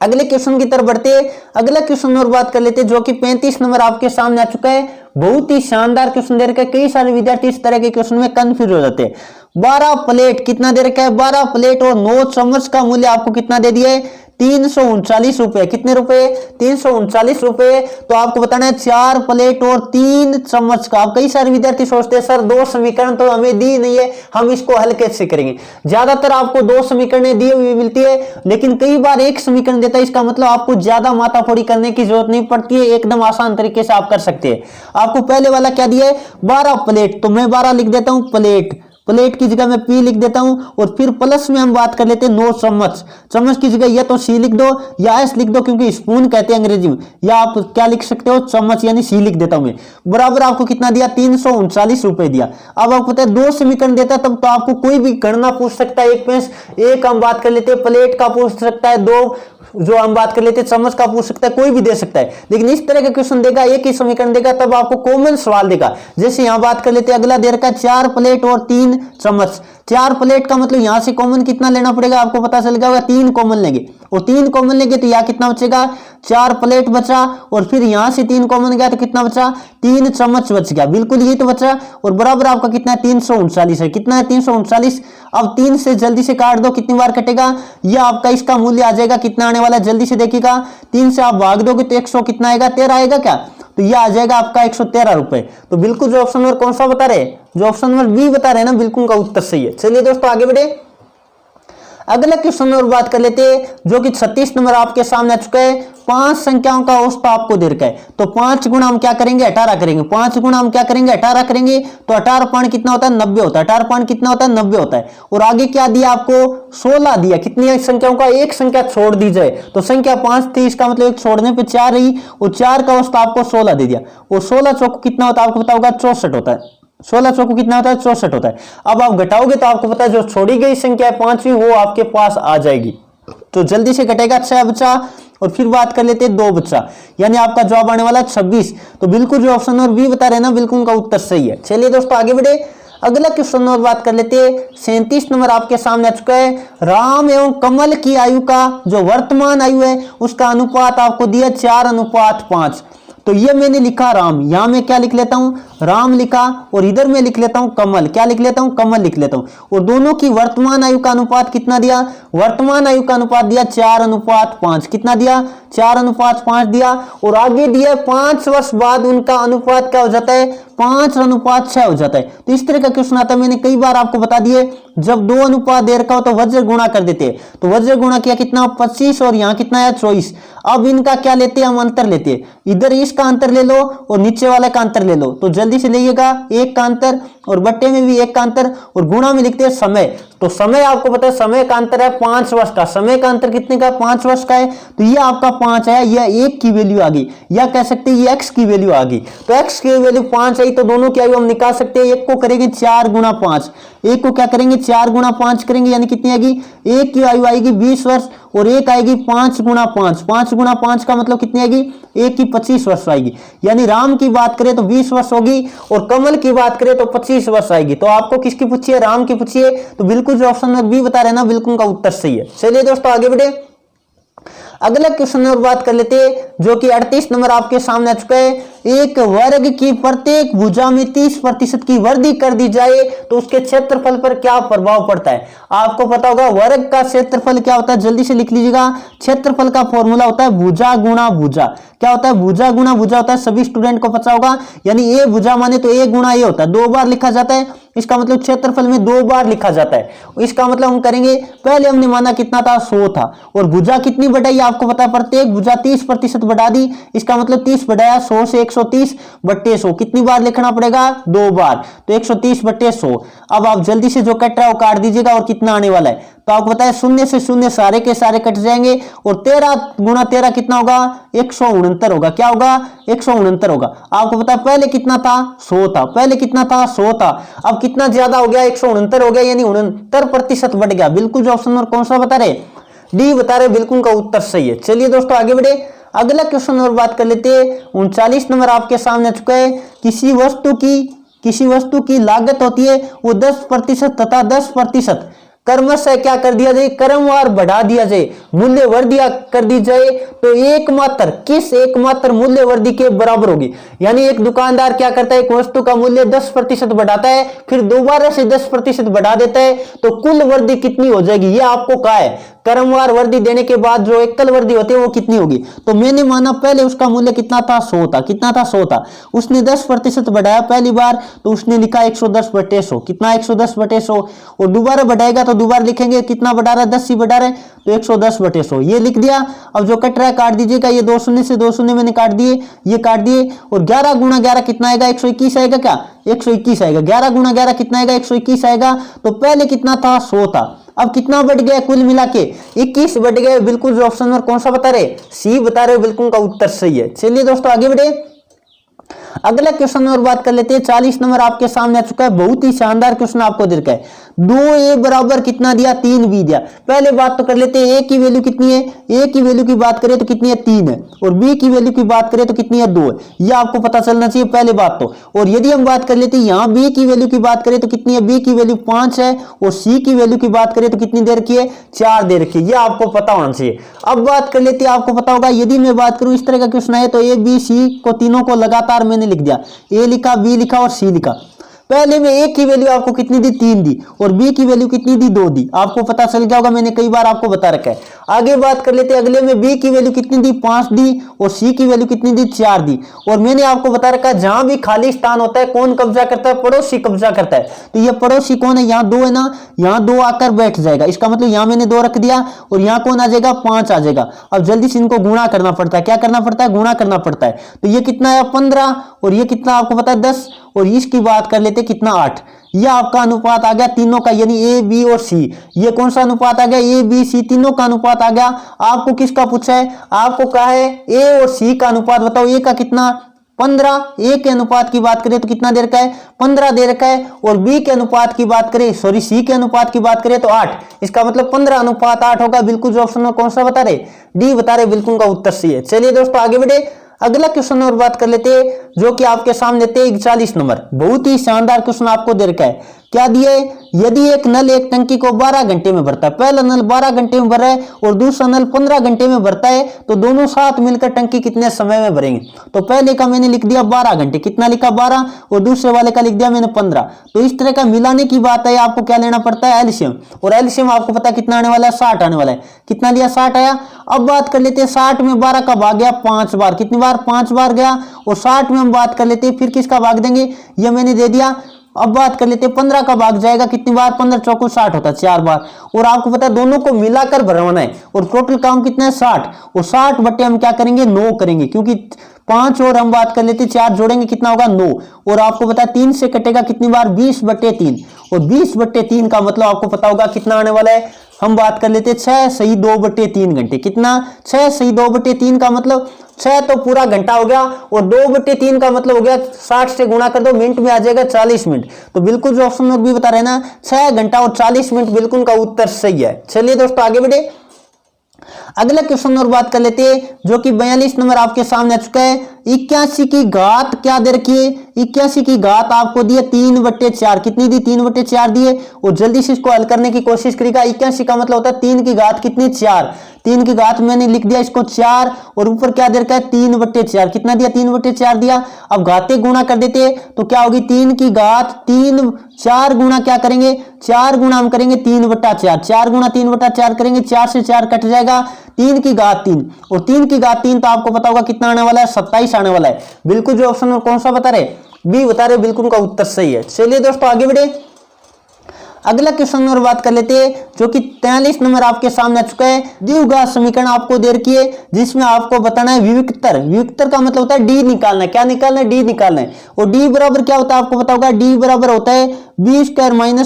अगले क्वेश्चन की तरफ बढ़ते हैं। अगला क्वेश्चन और बात कर लेते हैं जो कि 35 नंबर आपके सामने आ चुका है। बहुत ही शानदार क्वेश्चन दे रखा है, कई सारे विद्यार्थी इस तरह के क्वेश्चन में कंफ्यूज हो जाते हैं। 12 प्लेट कितना दे रखा है, 12 प्लेट और 9 चम्मच का मूल्य आपको कितना दे दिया है, 339 रुपए। कितने रुपए, 339 रुपए। तो आपको बताना है 4 प्लेट और 3 चम्मच का। अब कई सारे विद्यार्थी सोचते हैं सर 2 समीकरण तो हमें दी नहीं है, हम इसको हल कैसे करेंगे। ज्यादातर आपको 2 समीकरण दी हुई मिलती है, लेकिन कई बार एक समीकरण देता है। इसका मतलब आपको ज्यादा माथाफोड़ी करने की जरूरत नहीं पड़ती है, एकदम आसान तरीके से आप कर सकते हैं। आपको पहले वाला क्या दिया है, 12 प्लेट, तो मैं 12 लिख देता हूं, प्लेट, प्लेट की जगह मैं पी लिख देता हूं। और फिर प्लस में हम बात कर लेते हैं 9 चम्मच, चम्मच की जगह या तो सी लिख दो या एस लिख दो, क्योंकि स्पून कहते हैं अंग्रेजी में, या आप क्या लिख सकते हो, चम्मच, यानी सी लिख देता हूं मैं। बराबर आपको कितना दिया, 339 रुपए दिया। अब आपको पता है 2 समीकरण देता है तब तो आपको कोई भी गणना पूछ सकता है, एक हम बात कर लेते हैं प्लेट का पूछ सकता है, 2 जो हम बात कर लेते हैं चम्मच का पूछ सकता है, कोई भी दे सकता है। लेकिन इस तरह का क्वेश्चन देगा, एक ही समीकरण देगा, तब आपको कॉमन सवाल देगा। जैसे यहां बात कर लेते हैं, अगला दे रखा है 4 प्लेट और 3 चम्मच। 4 प्लेट का मतलब यहां से कॉमन कितना लेना पड़ेगा, आपको पता चल गया, 3 कॉमन लेंगे और 3 कॉमन लेंगे तो यहां कितना बचेगा, 4 प्लेट बचा। और फिर यहां से 3 कॉमन गया तो कितना बचा, 3 चम्मच बच गया, बिल्कुल यही तो बचा। और बराबर आपका कितना है, 339 है। कितना है, 339। अब 3 से जल्दी से काट दो, कितनी बार कटेगा, यह आपका इसका मूल्य आ जाएगा, कितना आने वाला है, जल्दी से देखिएगा। 3 से आप भाग दोगे तो 100 कितना आएगा, 13 आएगा क्या, तो यह आ जाएगा आपका 113 रुपए। तो बिल्कुल जो ऑप्शन नंबर कौन सा बता रहे, जो ऑप्शन नंबर बी बता रहे हैं ना, बिल्कुल का उत्तर सही है। चलिए दोस्तों आगे बढ़े, अगला क्वेश्चन नंबर बात कर लेते हैं जो कि 36 नंबर आपके सामने आ चुका है। 5 संख्याओं का औसत आपको दे रखा है, तो 5 गुणा हम क्या करेंगे, 18 करेंगे। 5 गुणा हम क्या करेंगे, 18 करेंगे। तो 18 पॉइंट कितना होता है, 90 होता है। 18 पॉइंट कितना होता है, 90 होता है। और आगे क्या दिया आपको, 16 दिया। कितनी संख्याओं का, एक संख्या छोड़ दी जाए, तो संख्या 5 थी, इसका मतलब एक छोड़ने पे 4 रही, और 4 का औसत आपको 16 दे दिया। और 16 चौक कितना होता है, आपको पता होगा 64 होता है। 16 चौको कितना होता है, 64 होता है। अब आप घटाओगे तो आपको पता है जो छोड़ी गई संख्या है 5वीं, वो आपके पास आ जाएगी। तो जल्दी से घटेगा, 6 बचा। और फिर बात कर लेते हैं 2 बचा, यानी आपका जवाब आने वाला है 26। तो बिल्कुल जो ऑप्शन नंबर बी बता रहे हैं ना, बिल्कुल का उत्तर सही है। चलिए दोस्तों आगे बढ़े, अगला क्वेश्चन नंबर बात कर लेते हैं। 37 नंबर आपके सामने आ चुका है। राम एवं कमल की आयु का जो वर्तमान आयु है उसका अनुपात आपको दिया 4:5। तो ये मैंने लिखा राम, यहां मैं क्या लिख लेता हूं, राम लिखा, और इधर मैं लिख लेता हूं कमल, क्या लिख लेता हूं, कमल लिख लेता हूं। और दोनों की वर्तमान आयु का अनुपात कितना दिया, वर्तमान आयु का अनुपात दिया 4:5, कितना दिया, 4:5 दिया। और आगे दिया 5 वर्ष बाद उनका अनुपात क्या हो जाता है, 5:6 हो जाता है। तो इस तरह का क्वेश्चन आता है, मैंने कई बार आपको बता दिए, जब 2 अनुपात दे रखा हो तो वज्र गुणा कर देते हैं। तो वज्र गुणा किया कितना, 25, और यहां कितना है, 24। अब इनका क्या लेते हैं, हम अंतर लेते हैं, इधर इसका अंतर ले लो और नीचे वाले का अंतर ले लो। तो जल्दी से लेइएगा, 1 का अंतर, और बट्टे में भी 1 का अंतर, और गुणा में लिखते हैं समय। तो समय आपको पता है, समय का अंतर है 5 वर्ष का, समय का अंतर कितने का, 5 वर्ष का है। तो ये आपका 5 है, यह 1 की वैल्यू आ गई, या कह सकते हैं ये x की वैल्यू आ गई। तो x की वैल्यू 5 आई, तो दोनों की आयु हम निकाल सकते हैं। एक को करेंगे 4 गुणा 5, एक को क्या करेंगे 4 गुणा 5 करेंगे, यानी कितनी आएगी, एक की आयु आएगी 20 वर्ष, और एक आएगी 5 गुणा 5, 5 गुणा 5 का मतलब कितनी आएगी, एक की 25 वर्ष आएगी। यानी राम की बात करें तो 20 वर्ष होगी, और कमल की बात करें तो 25 वर्ष आएगी। तो आपको किसकी पूछिए, राम की पूछिए, तो बिल्कुल जो ऑप्शन में बी बता रहे ना, बिल्कुल का उत्तर सही है। चलिए दोस्तों आगे बढ़े, अगला क्वेश्चन और बात कर लेते हैं, जो कि 38 नंबर आपके सामने आ चुका है। एक वर्ग की प्रत्येक भुजा में 30% की वृद्धि कर दी जाए तो उसके क्षेत्रफल पर क्या प्रभाव पड़ता है। आपको पता होगा वर्ग का क्षेत्रफल क्या होता है, जल्दी से लिख लीजिएगा। क्षेत्रफल का फॉर्मूला होता है भुजा गुणा भुजा। क्या होता है, भुजा गुणा भुजा होता है, सभी स्टूडेंट को पता होगा। यानी ए भुजा माने तो ए गुणा ए होता है, 2 बार लिखा जाता है। इसका मतलब क्षेत्रफल में 2 बार लिखा जाता है। इसका मतलब हम करेंगे, पहले हमने माना कितना था, 100 था, और भुजा कितनी बढ़ाई आपको पता है, प्रत्येक भुजा 30% बढ़ा दी। इसका मतलब 30 बढ़ाया, 100 से 130/100, कितनी बार लिखना पड़ेगा, 2 बार, तो 130/100। अब आप जल्दी से जो कट रहा है वो काट दीजिएगा, और कितना आने वाला है, तो आपको पता है 0 से 0 सारे के सारे कट जाएंगे, और 13 गुणा 13 कितना होगा, 169 होगा। क्या होगा, 169 होगा। आपको पता है पहले कितना था, 100 था, पहले कितना था, 100 था, अब कितना ज्यादा हो गया, 169 हो गया, यानी 69% बढ़ गया। बिल्कुल जो ऑप्शन नंबर कौन सा बता रहे, डी बता रहे, बिल्कुल का उत्तर सही है। चलिए दोस्तों आगे बढ़े, अगला क्वेश्चन और बात कर लेते हैं। 39 नंबर आपके सामने आ चुका है। किसी वस्तु की लागत होती है वो 10% तथा 10% क्रमशः क्या कर दिया जाए, क्रमवार बढ़ा दिया जाए, मूल्य वृद्धि कर दी जाए, तो एकमात्र मूल्य वृद्धि के बराबर होगी। यानी एक दुकानदार क्या करता है, एक वस्तु का मूल्य 10% बढ़ाता है, फिर दोबारा से 10% बढ़ा देता है, तो कुल वृद्धि कितनी हो जाएगी, ये आपको कहा है। क्रमवार वृद्धि देने के बाद जो एकल वृद्धि होती है वो कितनी होगी। तो मैंने माना पहले उसका मूल्य कितना था, 100 था, कितना था, 100 था, उसने 10% बढ़ाया पहली बार, तो उसने लिखा 110/100, कितना 110/100, और दोबारा बढ़ाएगा तो दोबारा लिखेंगे कितना बढ़ा रहा है, 10 ही बढ़ा रहा है, तो 110/100 ये लिख दिया। अब जो कट रहा है काट दीजिएगा, ये 2 शून्य से 2 शून्य मैंने काट दिए, ये काट दिए, और 11 गुणा 11 कितना आएगा, 121 आएगा। क्या 121 आएगा, 11 गुणा 11 कितना आएगा, 121 आएगा। तो पहले कितना था, 100 था, अब कितना बढ़ गया, कुल मिला के 21 बढ़ गया। बिल्कुल जो ऑप्शन नंबर कौन सा बता रहे, सी बता रहे, बिल्कुल का उत्तर सही है। चलिए दोस्तों आगे बढ़े, अगला क्वेश्चन और बात कर लेते हैं। 40 नंबर आपके सामने आ चुका है, बहुत ही शानदार क्वेश्चन आपको दे रखा है। 2a बराबर कितना दिया, 3b दिया। पहले बात तो कर लेते हैं, a की वैल्यू कितनी है, a की वैल्यू की बात करें तो कितनी है, 3 है, और b की वैल्यू की बात करें तो कितनी है, 2 है। यह आपको पता चलना चाहिए पहले बात तो। और यदि हम बात कर लेते हैं यहाँ b की वैल्यू की बात करें तो कितनी है, b की वैल्यू 5 है, और c की वैल्यू की बात करें तो कितनी दे रखी है, 4 दे रखी है। यह आपको पता होना चाहिए। अब बात कर लेते हैं, आपको पता होगा यदि मैं बात करूं इस तरह का क्वेश्चन है तो a b c को तीनों को लगातार मैंने लिख दिया, a लिखा, b लिखा और c लिखा। पहले में a की वैल्यू आपको कितनी दी, 3 दी, और b की वैल्यू कितनी दी, 2 दी। आपको पता चल गया होगा, मैंने कई बार आपको बता रखा है। आगे बात कर लेते हैं, अगले में b की वैल्यू कितनी दी, 5 दी, और c की वैल्यू कितनी दी, 4 दी। और मैंने आपको बता रखा है जहां भी खाली स्थान होता है कौन कब्जा करता है, पड़ोसी कब्जा करता है। तो ये पड़ोसी कौन है, यहाँ 2 है ना, यहाँ 2 आकर बैठ जाएगा। इसका मतलब यहाँ मैंने 2 रख दिया, और यहाँ कौन आ जाएगा, 5 आ जाएगा। अब जल्दी से इनको गुणा करना पड़ता है, क्या करना पड़ता है, गुणा करना पड़ता है। तो ये कितना है, 15, और ये कितना आपको पता है, 10, और इसकी बात कर लेते कितना, 8। यह आपका अनुपात आ गया तीनों का, यानी ए बी और सी। ये कौन सा अनुपात आ गया, ए बी सी तीनों का अनुपात आ गया। आपको किसका पूछा है, आपको कहा है ए और सी का अनुपात बताओ। ए का कितना, 15, ए के अनुपात की बात करें तो कितना दे रखा है, 15 दे रखा है, और बी के अनुपात की बात करें, सॉरी सी के अनुपात की बात करें तो 8। इसका मतलब 15:8 होगा। बिल्कुल जो ऑप्शन में कौन सा बता रहे, डी बता रहे, बिल्कुल का उत्तर सही है। चलिए दोस्तों आगे बढ़े, अगला क्वेश्चन और बात कर लेते हैं, जो कि आपके सामने थे 41 नंबर। बहुत ही शानदार क्वेश्चन आपको दे रखा है। क्या दिए, यदि एक नल एक टंकी को 12 घंटे में भरता है, पहला नल 12 घंटे में भर रहा है और दूसरा नल 15 घंटे में भरता है, तो दोनों साथ मिलकर टंकी कितने समय में भरेंगे। तो पहले का मैंने लिख दिया 12 घंटे, कितना लिखा 12, और दूसरे वाले का लिख दिया मैंने 15। तो इस तरह का मिलाने की बात है, आपको क्या लेना पड़ता है, एलसीएम, और एलसीएम आपको पता है कितना आने वाला है, 60 आने वाला है। कितना लिया, 60 आया। अब बात कर लेते हैं 60 में 12 का भाग गया 5 बार, कितनी बार, 5 बार गया। और 60 में हम बात कर लेते हैं फिर किसका भाग देंगे, ये मैंने दे दिया। अब बात कर लेते हैं 15 का भाग जाएगा, कितनी बार, 15 चौको 60 होता है, 4 बार। और आपको पता है दोनों को मिलाकर भरवाना है, और टोटल काम कितना है, 60। और 60 बटे हम क्या करेंगे, 9 करेंगे, क्योंकि 5 और हम बात कर लेते हैं 4 जोड़ेंगे, कितना होगा, 9। और आपको पता है 3 से कटेगा कितनी बार, 20 बटे 3। और 20 बटे 3 का मतलब आपको पता होगा कितना आने वाला है, हम बात कर लेते हैं 6 सही 2 बटे 3 घंटे। कितना, 6 सही 2 बटे 3 का मतलब 6 तो पूरा घंटा हो गया, और 2 बटे 3 का मतलब हो गया 60 से गुणा कर दो, मिनट में आ जाएगा 40 मिनट। तो बिल्कुल जो ऑप्शन में भी बता रहे ना, 6 घंटा और 40 मिनट, बिल्कुल का उत्तर सही है। चलिए दोस्तों आगे बढ़े, अगला क्वेश्चन और बात कर लेते हैं, जो कि 42 नंबर आपके सामने आ चुका है। 81 की घात क्या दे रखी है, 81 की घात आपको दी है 3/4, कितनी दी, 3/4 दिए। और जल्दी से इसको हल करने की कोशिश करेगा। 81 का मतलब होता है 3 की घात कितनी, 4। 3 की घात मैंने लिख दिया इसको 4, और ऊपर क्या दे रखा है, 3/4, कितना दिया, 3/4 दिया। अब घाते गुणा कर देते तो क्या होगी, 3 की घात 3, 4 गुणा क्या करेंगे, 4 गुणा हम करेंगे 3/4, 4 गुणा 3/4 करेंगे, 4 से 4 कट जाएगा, 3 की घात 3, और 3 की घात 3 तो आपको पता होगा कितना आने वाला है, 27 आने वाला है। बिल्कुल जो ऑप्शन में कौन सा बता रहे, बी बता रहे, बिल्कुल का उत्तर सही है। चलिए दोस्तों आगे बढ़े, अगला क्वेश्चन और बात कर लेते हैं, जो कि 43 नंबर आपके सामने आ चुका है। द्विघात समीकरण आपको दे रखी है, जिसमें आपको बताना है विविक्तर। विविक्तर का मतलब होता है डी निकालना है, क्या निकालना है, डी निकालना है। और डी बराबर क्या होता है, आपको पता होगा, डी बराबर होता है b² -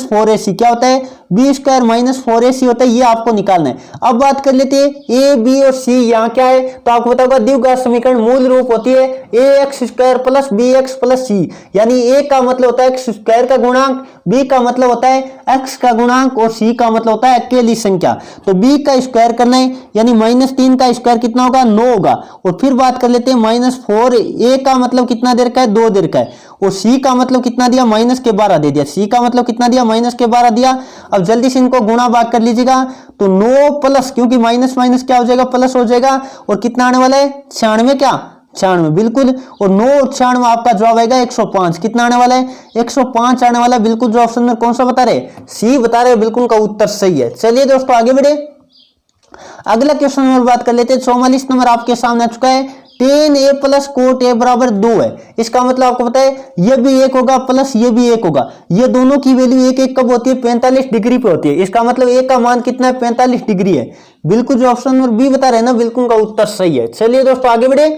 4ac। क्या होता है, b² - 4ac होता है, ये आपको निकालना है। अब बात कर लेते हैं ए, बी और सी, यहाँ क्या है, तो आपको पता होगा द्विघात समीकरण मूल रूप होती है ax² + bx + c, यानी a का मतलब होता है x² का गुणांक, b का मतलब होता है x का गुणांक, और c का मतलब होता है अकेली संख्या। तो b का स्क्वायर करना है, यानी -3 का स्क्वायर कितना होगा, 9 होगा। और फिर बात कर लेते हैं -4, a का मतलब कितना दे रखा है, 2 दे रखा है, और c का मतलब कितना दिया, -12 दे दिया। c का मतलब कितना दिया, -12 दिया। अब जल्दी से इनको गुणा भाग कर लीजिएगा, तो 9 प्लस, क्योंकि माइनस माइनस क्या हो जाएगा, प्लस हो जाएगा, और कितना आने वाला है, 96, क्या 96, बिल्कुल। और 9 और 96 आपका जवाब आएगा 105। कितना आने वाला है, 105 आने वाला है। बिल्कुल जो ऑप्शन में कौन सा बता रहे, सी बता रहे, बिल्कुल का उत्तर सही है। चलिए दोस्तों आगे बढ़े, अगला क्वेश्चन में बात कर लेते हैं। 44 नंबर आपके सामने आ चुका है। tan a + cot a = 2 है। इसका मतलब आपको पता है ये भी 1 होगा प्लस ये भी 1 होगा, ये दोनों की वैल्यू 1 कब होती है, 45 डिग्री पे होती है। इसका मतलब a का मान कितना है, 45 डिग्री है। बिल्कुल जो ऑप्शन नंबर बी बता रहे हैं ना, बिल्कुल का उत्तर सही है। चलिए दोस्तों आगे बढ़े,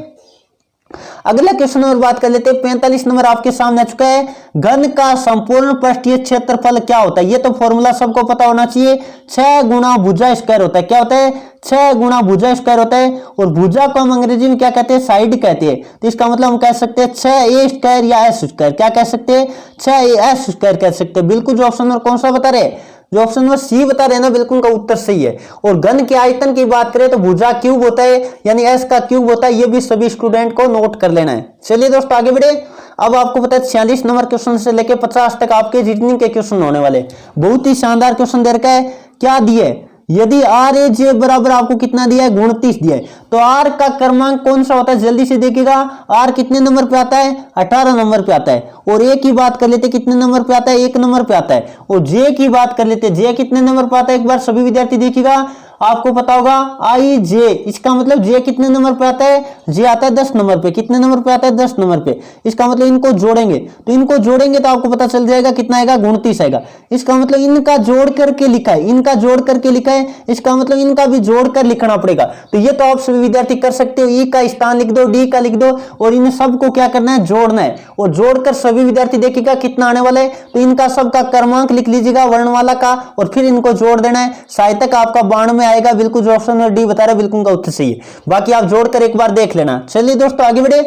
अगला क्वेश्चन और बात कर लेते हैं। 45 नंबर आपके सामने आ चुका है। घन का संपूर्ण पृष्ठीय क्षेत्रफल क्या होता है, ये तो फॉर्मूला सबको पता होना चाहिए, 6 गुणा भुजा स्क्वायर होता है। क्या होता है, 6 गुणा भुजा स्क्वायर होता है। और भुजा को हम अंग्रेजी में क्या कहते हैं, साइड कहते हैं। तो इसका मतलब हम कह सकते हैं 6a² या s²। क्या कह सकते हैं, 6as² कह सकते हैं। बिल्कुल जो ऑप्शन नंबर कौन सा बता रहे, जो ऑप्शन नंबर सी बता रहे हैं ना, बिल्कुल का उत्तर सही है। और घन के आयतन की बात करें तो भुजा क्यूब होता है, यानी एस का क्यूब होता है। ये भी सभी स्टूडेंट को नोट कर लेना है। चलिए दोस्तों आगे बढ़े, अब आपको पता है 46 नंबर क्वेश्चन से लेकर 50 तक आपके रीजनिंग के क्वेश्चन होने वाले। बहुत ही शानदार क्वेश्चन दे रखा है। क्या दिए, यदि RAJ बराबर आपको कितना दिया है, 29 दिया है, तो R का क्रमांक कौन सा होता है, जल्दी से देखिएगा। R कितने नंबर पे आता है, 18 नंबर पे आता है। और A की बात कर लेते, कितने नंबर पे आता है, 1 नंबर पे आता है। और J की बात कर लेते, J कितने नंबर पे आता है, एक बार सभी विद्यार्थी देखिएगा, आपको पता होगा IJ। इसका मतलब J कितने नंबर पे आता है, J आता है 10 नंबर पे। कितने नंबर पे आता है, 10 नंबर पे। इसका मतलब इनको जोड़ेंगे, तो इनको जोड़ेंगे तो आपको पता चल जाएगा कितना आएगा, 29 आएगा। इसका मतलब इनका जोड़ करके लिखा है, इनका जोड़ करके लिखा है, इसका मतलब इनका भी जोड़ कर लिखना पड़ेगा। तो ये तो आप सभी विद्यार्थी कर सकते हो। E का स्थान लिख दो, D का लिख दो, और इन सबको क्या करना है, जोड़ना है। और जोड़कर सभी विद्यार्थी देखिएगा कितना आने वाला है। तो इनका सबका क्रमांक लिख लीजिएगा वर्णमाला का, और फिर इनको जोड़ देना है। साहित्यक आपका 92 आएगा। बिल्कुल जो ऑप्शन है डी बता रहा है, बिल्कुल का उत्तर सही है। बाकी आप जोड़कर एक बार देख लेना। चलिए दोस्तों आगे बढ़े,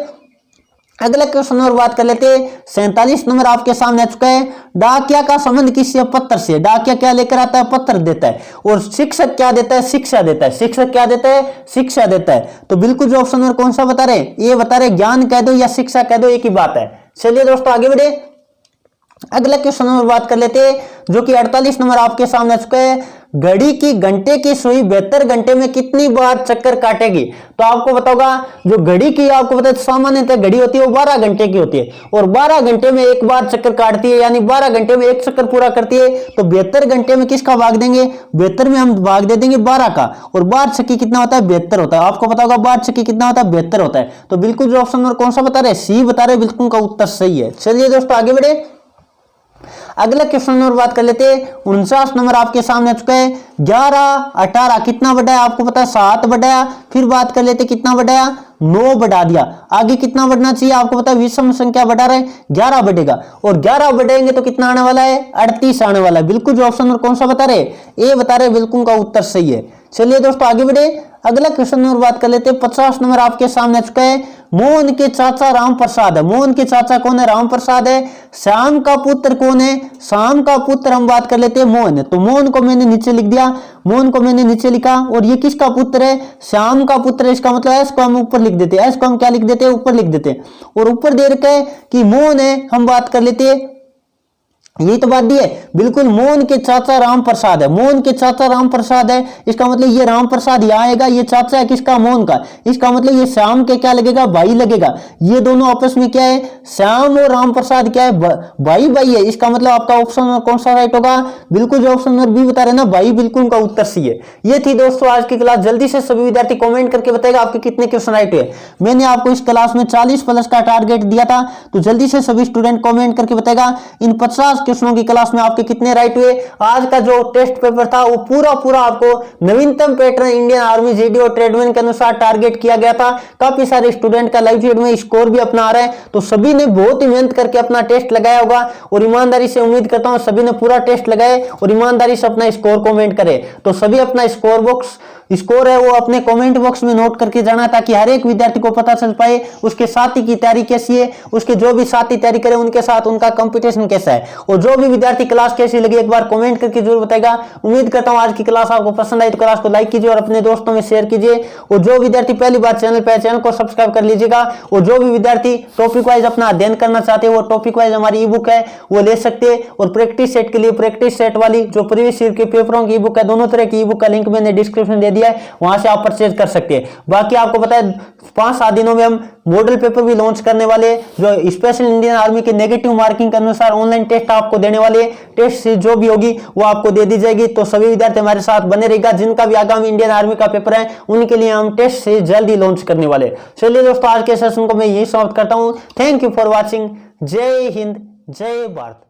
अगला क्वेश्चन और बात कर लेते हैं। 47 नंबर आपके सामने आ चुका है। डाकिया का संबंध किससे, पत्र से। डाकिया क्या लेकर आता है, पत्र देता है। और शिक्षक क्या देता है, शिक्षा देता है। शिक्षक क्या देता है, शिक्षा देता है। तो बिल्कुल जो ऑप्शन कौन सा बता रहे, ये बता रहे, ज्ञान कह दो या शिक्षा कह दो, एक ही बात है। चलिए दोस्तों आगे बढ़े, अगला क्वेश्चन नंबर बात कर लेते हैं, जो कि 48 नंबर आपके सामने आ चुका है। घड़ी की घंटे की सुई 72 घंटे में कितनी बार चक्कर काटेगी? तो आपको बताओगा, जो घड़ी की आपको पता है सामान्यतः घड़ी होती है वो 12 घंटे की होती है, और 12 घंटे में एक बार चक्कर काटती है, यानी 12 घंटे में एक चक्कर पूरा करती है। तो 72 घंटे में किसका भाग देंगे? 72 में हम भाग दे देंगे 12 का, और 12 छक्की कितना होता है? 72 होता है। आपको पता होगा 12 छक्की कितना होता है? 72 होता है। तो बिल्कुल जो ऑप्शन नंबर कौन सा बता रहे? सी बता रहे, बिल्कुल का उत्तर सही है। चलिए दोस्तों आगे बढ़े, अगला क्वेश्चन नंबर बात कर लेते हैं। 49 नंबर आपके सामने आ चुका है। 11 18 कितना बढ़ाया? आपको पता है 7 बढ़ाया। फिर बात कर लेते कितना बढ़ाया? 9 बढ़ा दिया। आगे कितना बढ़ना चाहिए? आपको पता है विषम संख्या बढ़ा रहे 11 बढ़ेगा, और 11 बढ़ेंगे तो कितना आने वाला है? 38 आने वाला है। बिल्कुल जो ऑप्शन नंबर कौन सा बता रहे? ए बता रहे, बिल्कुल का उत्तर सही है। चलिए दोस्तों आगे बढ़े, अगला क्वेश्चन नंबर बात कर लेते हैं। 50 नंबर आपके सामने आ चुका है। मोहन के चाचा राम प्रसाद है। मोहन के चाचा कौन है? राम प्रसाद है। श्याम का पुत्र कौन है? श्याम का पुत्र हम बात कर लेते हैं मोहन है। तो मोहन को मैंने नीचे लिख दिया, मोहन को मैंने नीचे लिखा, और ये किसका पुत्र है? श्याम का पुत्र है। इसका मतलब एस को हम ऊपर लिख देते हैं, एस को हम क्या लिख देते हैं? ऊपर लिख देते हैं। और ऊपर दे रखा है कि मोहन है, हम बात कर लेते हैं, यही तो बात दी है। बिल्कुल मोहन के चाचा राम प्रसाद है। मोहन के चाचा राम प्रसाद है, इसका मतलब ये राम प्रसाद यहाँ आएगा, ये चाचा है किसका? मोहन का। इसका मतलब ये श्याम के क्या लगेगा? भाई लगेगा। ये दोनों आपस में क्या है? श्याम और राम प्रसाद क्या है? भाई भाई है। इसका मतलब आपका ऑप्शन कौन सा राइट होगा? बिल्कुल जो ऑप्शन नंबर बी बता रहे ना, भाई, बिल्कुल का उत्तर सी है। ये थी दोस्तों आज की क्लास। जल्दी से सभी विद्यार्थी कॉमेंट करके बताएगा आपके कितने क्वेश्चन राइट हुए। मैंने आपको इस क्लास में 40 प्लस का टारगेट दिया था, तो जल्दी से सभी स्टूडेंट कॉमेंट करके बताएगा इन 50 क्वेश्चनों की क्लास में आपके कितने राइट हुए। आज का जो टेस्ट पेपर था वो पूरा आपको नवीनतम पैटर्न इंडियन आर्मी जीडी और ट्रेडमैन के अनुसार टारगेट किया गया था। काफी सारे स्टूडेंट का लाइव फीड में स्कोर भी अपना आ रहा है, तो सभी ने बहुत ही मेहनत करके अपना टेस्ट लगाया होगा, और ईमानदारी से उम्मीद करता हूं सभी ने पूरा टेस्ट लगाए और ईमानदारी से अपना स्कोर कमेंट करे। तो सभी अपना स्कोर है वो अपने कमेंट बॉक्स में नोट करके जाना, ताकि हर एक विद्यार्थी को पता चल पाए उसके साथी की तैयारी कैसी है, उसके जो भी साथी तैयारी करे उनके साथ उनका कंपटीशन कैसा है। और जो भी विद्यार्थी क्लास कैसी लगी एक बार कमेंट करके जरूर बताएगा। उम्मीद करता हूं आज की क्लास आपको पसंद आई, तो क्लास को लाइक कीजिए और अपने दोस्तों में शेयर कीजिए। और जो विद्यार्थी पहली बार चैनल पे चैनल को सब्सक्राइब कर लीजिएगा। और जो भी विद्यार्थी टॉपिक वाइज अपना अध्ययन करना चाहते हैं वो टॉपिक वाइज हमारी ई बुक है वो ले सकते हैं। और प्रैक्टिस सेट के लिए प्रैक्टिस सेट वाली जो प्रीवियस ईयर के पेपरों की ई बुक है, दोनों तरह की ई बुक का लिंक मैंने डिस्क्रिप्शन दे दिया है, वहां से आप परचेज कर सकते हैं। बाकी आपको पता है 5-7 दिनों में हम मॉडल पेपर भी लॉन्च करने वाले, जो स्पेशल इंडियन आर्मी के नेगेटिव मार्किंग के अनुसार ऑनलाइन टेस्ट आपको देने वाले। टेस्ट सीरीज जो भी होगी वो आपको दे दी जाएगी। तो सभी विद्यार्थी हमारे साथ बने रहेगा। जिनका भी आगामी इंडियन आर्मी का पेपर है उनके लिए हम टेस्ट सीरीज जल्दी लॉन्च करने वाले। चलिए दोस्तों आज के सेशन को मैं यही समाप्त करता हूं। Thank you for watching. जय हिंद, जय भारत।